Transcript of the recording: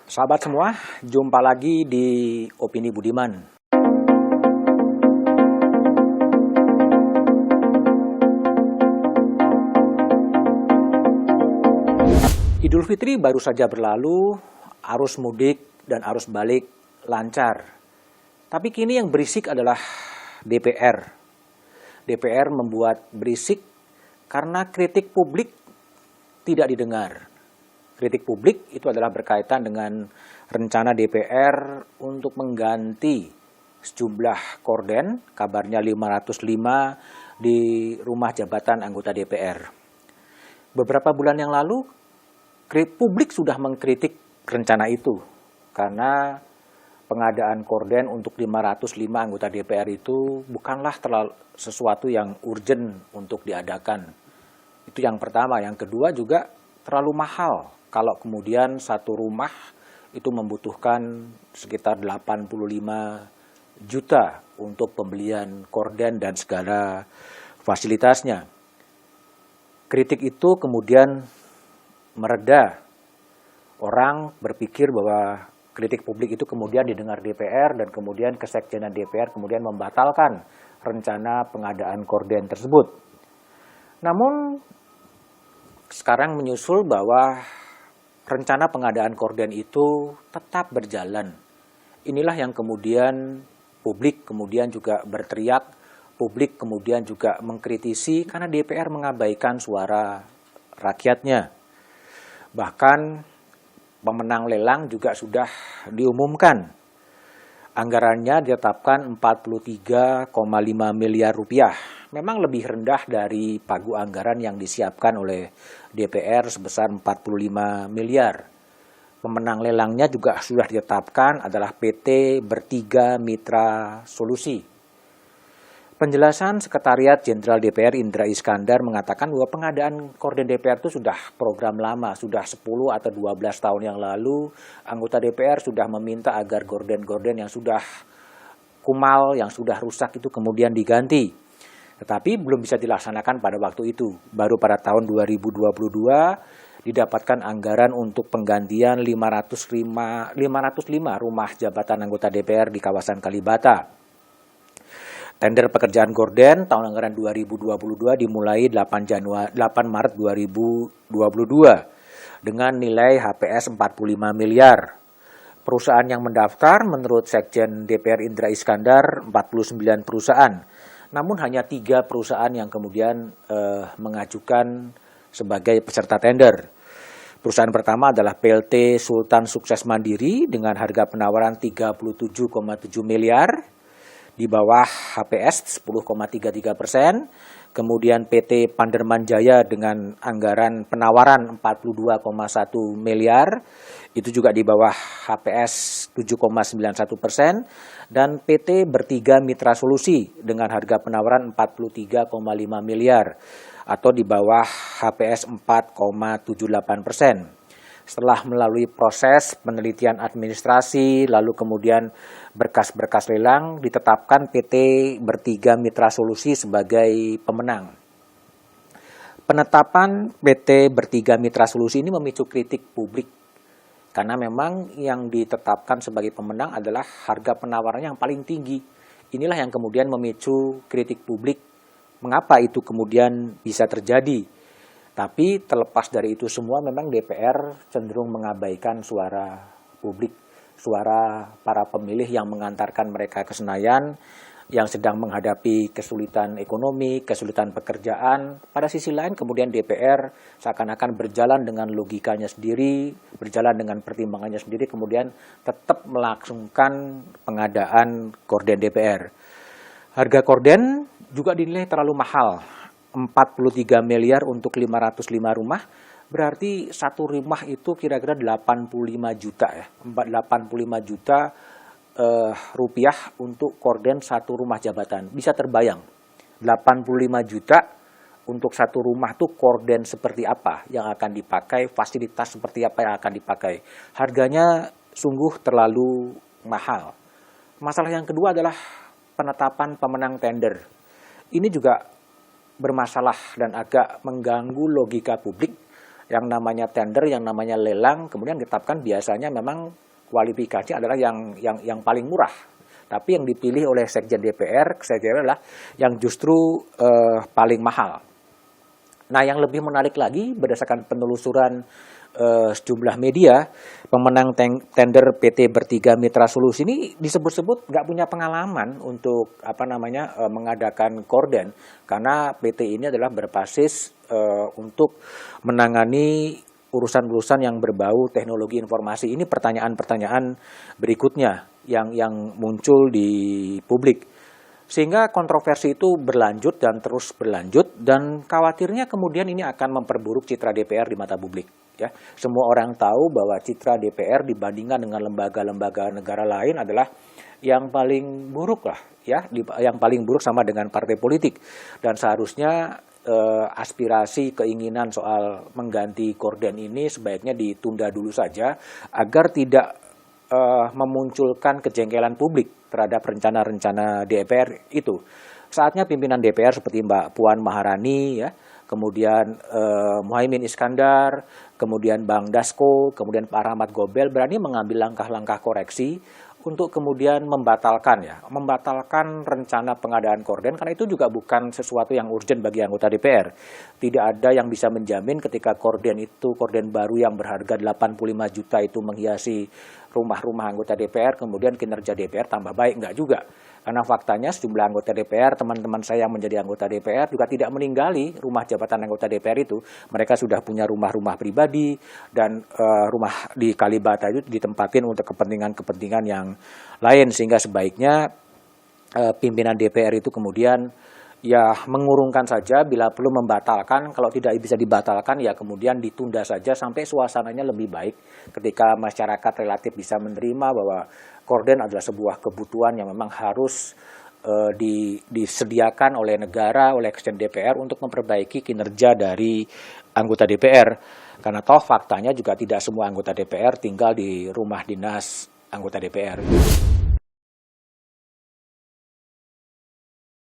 Sahabat semua, jumpa lagi di Opini Budiman. Idul Fitri baru saja berlalu, arus mudik dan arus balik lancar. Tapi kini yang berisik adalah DPR. DPR membuat berisik karena kritik publik tidak didengar. Kritik publik itu adalah berkaitan dengan rencana DPR untuk mengganti sejumlah korden, kabarnya 505 di rumah jabatan anggota DPR. Beberapa bulan yang lalu, publik sudah mengkritik rencana itu karena pengadaan korden untuk 505 anggota DPR itu bukanlah sesuatu yang urgent untuk diadakan. Itu yang pertama. Yang kedua juga terlalu mahal kalau kemudian satu rumah itu membutuhkan sekitar 85 juta untuk pembelian korden dan segala fasilitasnya. Kritik itu kemudian mereda. Orang berpikir bahwa kritik publik itu kemudian didengar DPR dan kemudian kesekjenan DPR kemudian membatalkan rencana pengadaan korden tersebut. Namun sekarang menyusul bahwa rencana pengadaan korden itu tetap berjalan. Inilah yang kemudian publik kemudian juga berteriak, publik kemudian juga mengkritisi karena DPR mengabaikan suara rakyatnya. Bahkan pemenang lelang juga sudah diumumkan. Anggarannya ditetapkan 43,5 miliar rupiah. Memang lebih rendah dari pagu anggaran yang disiapkan oleh DPR sebesar 45 miliar. Pemenang lelangnya juga sudah ditetapkan adalah PT Bertiga Mitra Solusi. Penjelasan Sekretariat Jenderal DPR Indra Iskandar mengatakan bahwa pengadaan korden DPR itu sudah program lama, sudah 10 atau 12 tahun yang lalu anggota DPR sudah meminta agar gorden-gorden yang sudah kumal, yang sudah rusak itu kemudian diganti. Tetapi belum bisa dilaksanakan pada waktu itu. Baru pada tahun 2022 didapatkan anggaran untuk penggantian 505 rumah jabatan anggota DPR di kawasan Kalibata. Tender pekerjaan gorden tahun anggaran 2022 dimulai 8 Maret 2022 dengan nilai HPS 45 miliar. Perusahaan yang mendaftar menurut Sekjen DPR Indra Iskandar 49 perusahaan. Namun hanya 3 perusahaan yang kemudian mengajukan sebagai peserta tender. Perusahaan pertama adalah PLT Sultan Sukses Mandiri dengan harga penawaran 37,7 miliar. Di bawah HPS 10,33%, kemudian PT Panderman Jaya dengan anggaran penawaran 42,1 miliar, itu juga di bawah HPS 7,91%, dan PT Bertiga Mitra Solusi dengan harga penawaran 43,5 miliar, atau di bawah HPS 4,78%. Setelah melalui proses penelitian administrasi, lalu kemudian berkas-berkas lelang, ditetapkan PT Bertiga Mitra Solusi sebagai pemenang. Penetapan PT Bertiga Mitra Solusi ini memicu kritik publik, karena memang yang ditetapkan sebagai pemenang adalah harga penawarannya yang paling tinggi. Inilah yang kemudian memicu kritik publik, mengapa itu kemudian bisa terjadi. Tapi terlepas dari itu semua memang DPR cenderung mengabaikan suara publik, suara para pemilih yang mengantarkan mereka ke Senayan, yang sedang menghadapi kesulitan ekonomi, kesulitan pekerjaan. Pada sisi lain kemudian DPR seakan-akan berjalan dengan logikanya sendiri, berjalan dengan pertimbangannya sendiri, kemudian tetap melangsungkan pengadaan korden DPR. Harga korden juga dinilai terlalu mahal. 43 miliar untuk 505 rumah, berarti satu rumah itu kira-kira 85 juta ya. 85 juta rupiah untuk korden satu rumah jabatan. Bisa terbayang, 85 juta untuk satu rumah tuh korden seperti apa yang akan dipakai, fasilitas seperti apa yang akan dipakai. Harganya sungguh terlalu mahal. Masalah yang kedua adalah penetapan pemenang tender. Ini juga bermasalah dan agak mengganggu logika publik yang namanya tender, yang namanya lelang, kemudian ditetapkan biasanya memang kualifikasi adalah yang paling murah. Tapi yang dipilih oleh Sekjen DPR adalah yang justru paling mahal. Nah, yang lebih menarik lagi, berdasarkan penelusuran sejumlah media, pemenang tender PT Bertiga Mitra Solusi ini disebut-sebut nggak punya pengalaman untuk mengadakan korden, karena PT ini adalah berbasis untuk menangani urusan-urusan yang berbau teknologi informasi. Ini pertanyaan-pertanyaan berikutnya yang muncul di publik. Sehingga kontroversi itu berlanjut dan terus berlanjut, dan khawatirnya kemudian ini akan memperburuk citra DPR di mata publik. Ya, semua orang tahu bahwa citra DPR dibandingkan dengan lembaga-lembaga negara lain adalah yang paling buruk lah, ya, yang paling buruk sama dengan partai politik. Dan seharusnya aspirasi keinginan soal mengganti korden ini sebaiknya ditunda dulu saja agar tidak memunculkan kejengkelan publik terhadap rencana-rencana DPR itu. Saatnya pimpinan DPR seperti Mbak Puan Maharani, ya, kemudian Muhaimin Iskandar, kemudian Bang Dasko, kemudian Pak Rahmat Gobel berani mengambil langkah-langkah koreksi untuk kemudian membatalkan rencana pengadaan korden, karena itu juga bukan sesuatu yang urgent bagi anggota DPR. Tidak ada yang bisa menjamin ketika korden baru yang berharga 85 juta itu menghiasi rumah-rumah anggota DPR, kemudian kinerja DPR tambah baik, enggak juga. Karena faktanya sejumlah anggota DPR, teman-teman saya yang menjadi anggota DPR juga tidak meninggali rumah jabatan anggota DPR itu. Mereka sudah punya rumah-rumah pribadi dan rumah di Kalibata itu ditempatin untuk kepentingan-kepentingan yang lain. Sehingga sebaiknya pimpinan DPR itu kemudian ya mengurungkan saja, bila perlu membatalkan. Kalau tidak bisa dibatalkan ya kemudian ditunda saja sampai suasananya lebih baik ketika masyarakat relatif bisa menerima bahwa korden adalah sebuah kebutuhan yang memang harus disediakan oleh negara, oleh Sekjen DPR untuk memperbaiki kinerja dari anggota DPR. Karena toh faktanya juga tidak semua anggota DPR tinggal di rumah dinas anggota DPR.